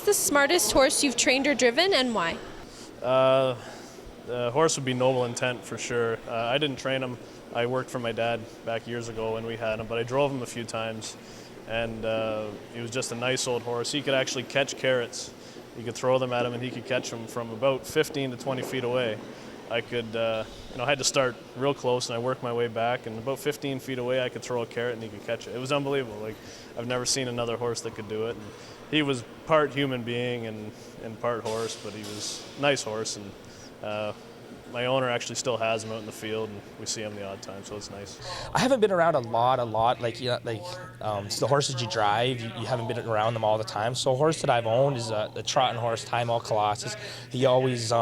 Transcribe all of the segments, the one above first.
the smartest horse you've trained or driven, and why? The horse would be Noble Intent for sure. I didn't train him. I worked for my dad back years ago when we had him, but I drove him a few times, and he was just a nice old horse. He could actually catch carrots. You could throw them at him, and he could catch them from about 15 to 20 feet away. I could, I had to start real close, and I worked my way back, and about 15 feet away, I could throw a carrot, and he could catch it. It was unbelievable. Like, I've never seen another horse that could do it. And he was part human being and part horse, but he was a nice horse, and my owner actually still has him out in the field, and we see him the odd time, so it's nice. I haven't been around a lot. Like the horses you drive, you haven't been around them all the time. So a horse that I've owned is the trotting horse, Time Colossus. He always,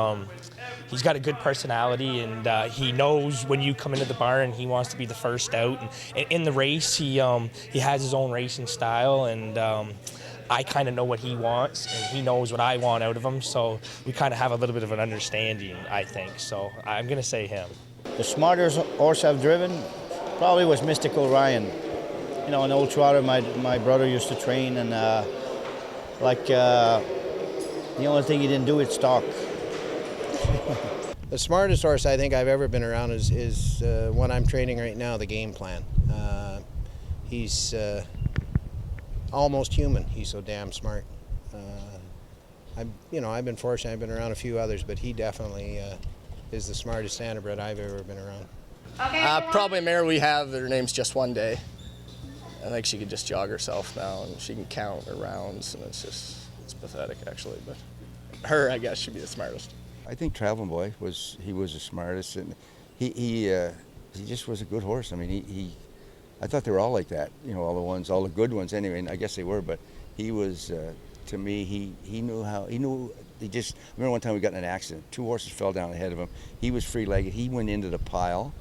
he's got a good personality, and he knows when you come into the barn, he wants to be the first out. And in the race, he has his own racing style, and I kind of know what he wants, and he knows what I want out of him, so we kind of have a little bit of an understanding, I think. So I'm going to say him. The smartest horse I've driven probably was Mystic Orion. You know, an old trotter my brother used to train, and the only thing he didn't do is talk. The smartest horse I think I've ever been around is one I'm training right now, the Game Plan. He's almost human. He's so damn smart. I've been fortunate. I've been around a few others, but he definitely is the smartest Standardbred I've ever been around. Probably a mare we have. Her name's Just One Day. I think she could just jog herself now, and she can count her rounds, and it's pathetic actually. But her, I guess, should be the smartest. I think Traveling Boy was the smartest, and he just was a good horse. I mean, I thought they were all like that, all the good ones anyway, and I guess they were, but he was, to me, I remember one time we got in an accident. 2 horses fell down ahead of him. He was free-legged. He went into the pile,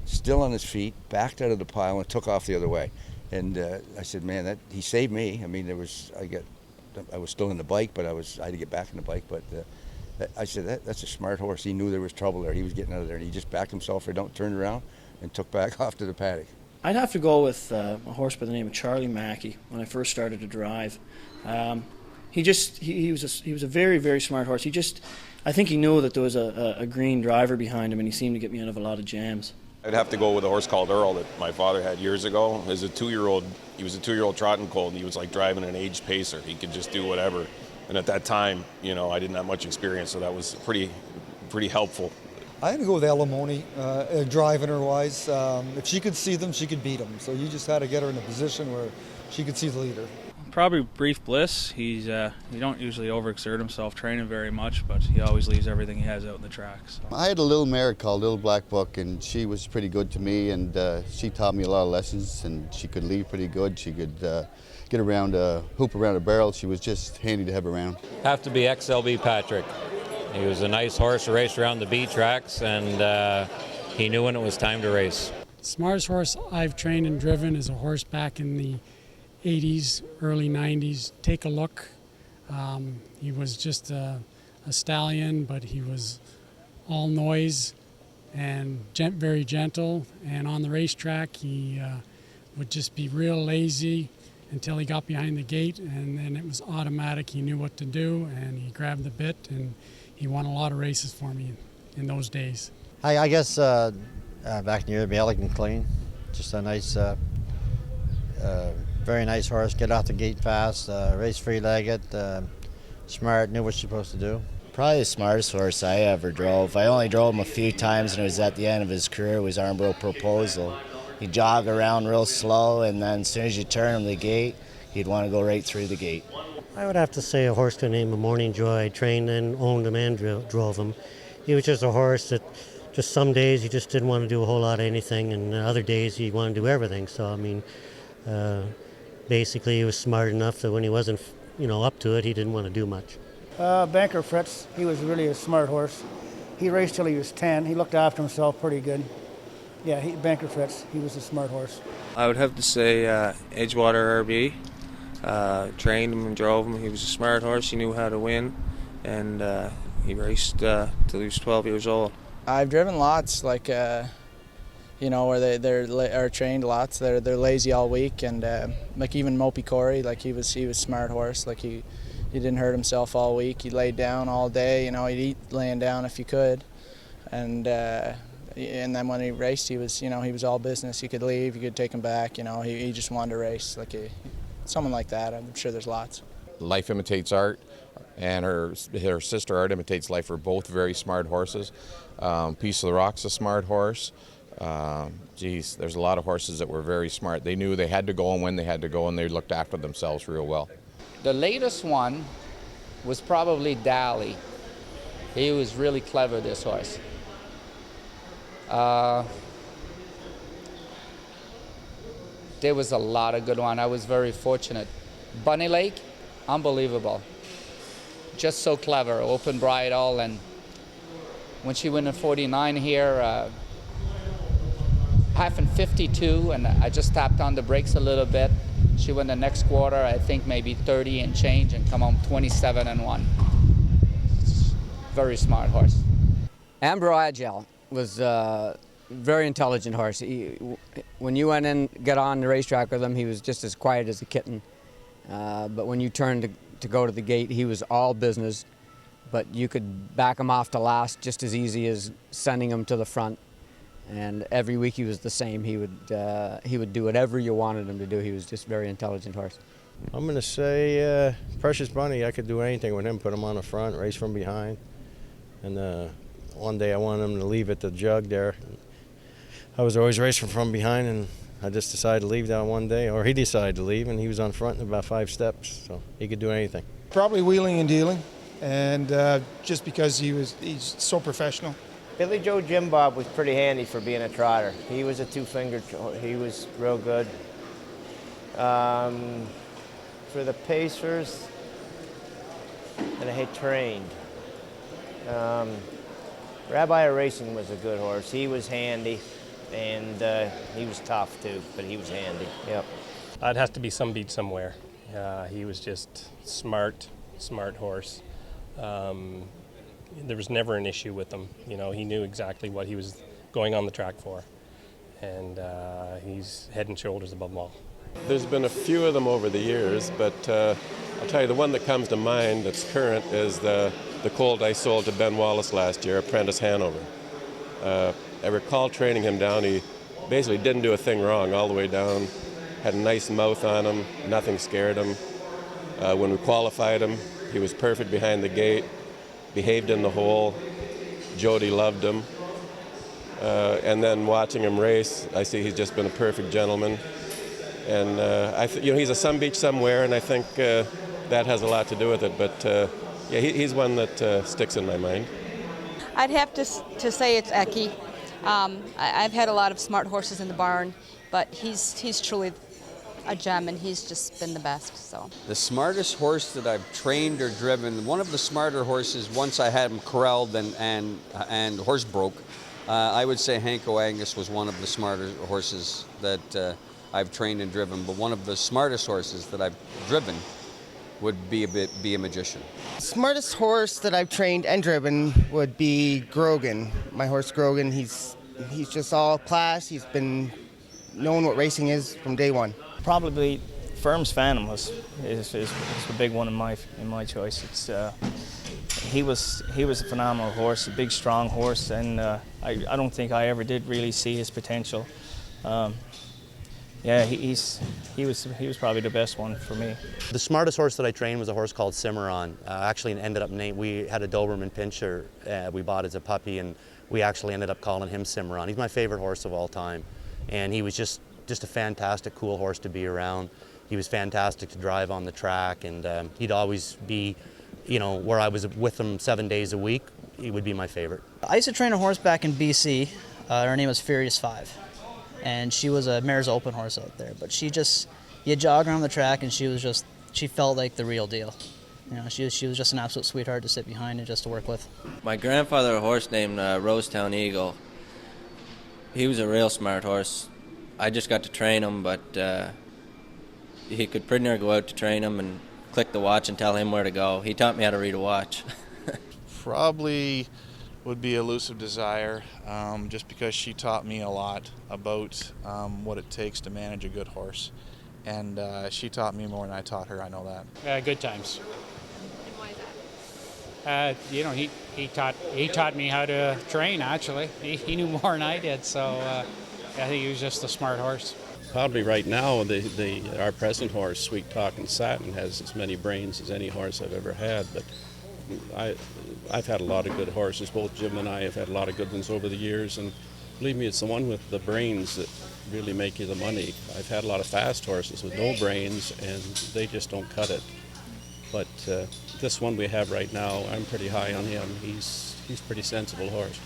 still on his feet, backed out of the pile, and took off the other way. And I said, man, he saved me. I mean, I was still in the bike, but I had to get back in the bike, but I said, that's a smart horse. He knew there was trouble there. He was getting out of there, and he just backed himself turned around, and took back off to the paddock. I'd have to go with a horse by the name of Charlie Mackey when I first started to drive. He was a very, very smart horse. I think he knew that there was a green driver behind him, and he seemed to get me out of a lot of jams. I'd have to go with a horse called Earl that my father had years ago. He was a 2-year-old trotting colt, and he was like driving an aged pacer. He could just do whatever. And at that time, I didn't have much experience, so that was pretty helpful. I had to go with Alimony, driving her wise. If she could see them, she could beat them. So you just had to get her in a position where she could see the leader. Probably Brief Bliss. He don't usually overexert himself training very much, but he always leaves everything he has out in the track. So. I had a little mare called Little Black Book, and she was pretty good to me, and she taught me a lot of lessons, and she could lead pretty good. She could get around, hoop around a barrel. She was just handy to have around. Have to be XLB Patrick. He was a nice horse to race around the B tracks, and he knew when it was time to race. Smartest horse I've trained and driven is a horse back in the 80s, early 90s. Take a Look. He was just a stallion, but he was all noise and very gentle. And on the racetrack, he would just be real lazy until he got behind the gate, and then it was automatic. He knew what to do, and he grabbed the bit, and he won a lot of races for me in those days. I guess back in the year, it'd be Elegant Clean. Just a nice, very nice horse. Get off the gate fast, race free-legged, smart, knew what you're supposed to do. Probably the smartest horse I ever drove. I only drove him a few times, and it was at the end of his career. It was Armbro Proposal. He'd jog around real slow, and then as soon as you turn him the gate, he'd want to go right through the gate. I would have to say a horse by the name of Morning Joy. I trained and owned him and drove him. He was just a horse that just some days he just didn't want to do a whole lot of anything, and other days he wanted to do everything. So, I mean, basically he was smart enough that when he wasn't, up to it, he didn't want to do much. Banker Fritz, he was really a smart horse. He raced till he was 10. He looked after himself pretty good. Yeah, Banker Fritz, he was a smart horse. I would have to say Edgewater RB. Trained him and drove him. He was a smart horse. He knew how to win, and he raced till he was 12 years old. I've driven lots, where they're trained lots. They're lazy all week, and like even Mopey Corey, he was a smart horse. He he didn't hurt himself all week. He laid down all day. You know, he'd eat laying down if he could, and then when he raced, he was, you know, he was all business. You could leave, you could take him back. You know, he just wanted to race. Like someone like that, I'm sure there's lots. Life imitates art, and her sister Art imitates life. Are both very smart horses. Piece of the Rock's a smart horse. Geez, there's a lot of horses that were very smart. They knew they had to go and when they had to go, and they looked after themselves real well. The latest one was probably Dally. He was really clever, this horse. There was a lot of good one. I was very fortunate. Bunny Lake, unbelievable. Just so clever, open bridle, and when she went in 49 here, half in 52, and I just tapped on the brakes a little bit. She went the next quarter, I think maybe 30 and change, and come home 27-1. Very smart horse. Agile was a very intelligent horse. When you went in, get on the racetrack with him, he was just as quiet as a kitten. But when you turned to go to the gate, he was all business. But you could back him off to last just as easy as sending him to the front. And every week he was the same. He would do whatever you wanted him to do. He was just a very intelligent horse. I'm going to say Precious Bunny. I could do anything with him, put him on the front, race from behind. And one day I wanted him to leave at the jug there. I was always racing from behind, and I just decided to leave that one day, or he decided to leave, and he was on front in about 5 steps, so he could do anything. Probably wheeling and dealing, and just because he's so professional. Billy Joe Jim Bob was pretty handy for being a trotter. He was a two-fingered, he was real good. For the pacers, and I had trained. Rabbi Racing was a good horse. He was handy, and he was tough too, but he was handy. Yep. I'd have to be some beat somewhere. He was just smart horse. There was never an issue with him. You know, he knew exactly what he was going on the track for, and he's head and shoulders above them all. There's been a few of them over the years, but I'll tell you, the one that comes to mind that's current is the colt I sold to Ben Wallace last year, Apprentice Hanover. I recall training him down. He basically didn't do a thing wrong all the way down, had a nice mouth on him, nothing scared him. When we qualified him, he was perfect behind the gate, behaved in the hole. Jody loved him. And then watching him race, I see he's just been a perfect gentleman. And he's a some beach somewhere, and I think that has a lot to do with it. But yeah, he's one that sticks in my mind. I'd have to say it's Eki. I've had a lot of smart horses in the barn, but he's truly a gem, and he's just been the best. So the smartest horse that I've trained or driven, one of the smarter horses, once I had him corralled and horse broke, I would say Hanko Angus was one of the smarter horses that I've trained and driven, but one of the smartest horses that I've driven would be a magician. Smartest horse that I've trained and driven would be Grogan. My horse Grogan, he's just all class. He's been knowing what racing is from day one. Probably Firm's Phantom is the big one in my choice. It's he was a phenomenal horse, a big strong horse, and I don't think I ever did really see his potential. Yeah, he was probably the best one for me. The smartest horse that I trained was a horse called Cimarron. Actually, ended up we had a Doberman Pinscher we bought as a puppy, and we actually ended up calling him Cimarron. He's my favorite horse of all time, and he was just a fantastic, cool horse to be around. He was fantastic to drive on the track, and he'd always be, where I was with him 7 days a week, he would be my favorite. I used to train a horse back in BC. Her name was Furious 5. And she was a mare's open horse out there, but you jog around the track, and she felt like the real deal. She was just an absolute sweetheart to sit behind and just to work with. My grandfather had a horse named Rosetown Eagle. He was a real smart horse. I just got to train him, but he could pretty near go out to train him and click the watch and tell him where to go. He taught me how to read a watch. Probably would be Elusive Desire, just because she taught me a lot about what it takes to manage a good horse. And she taught me more than I taught her, I know that. Good Times. He taught me how to train. Actually, he knew more than I did. So I think he was just a smart horse. Probably right now, our present horse, Sweet Talking Satin, has as many brains as any horse I've ever had. But I've had a lot of good horses. Both Jim and I have had a lot of good ones over the years, and believe me, it's the one with the brains that really make you the money. I've had a lot of fast horses with no brains, and they just don't cut it. But this one we have right now, I'm pretty high on him. He's a pretty sensible horse.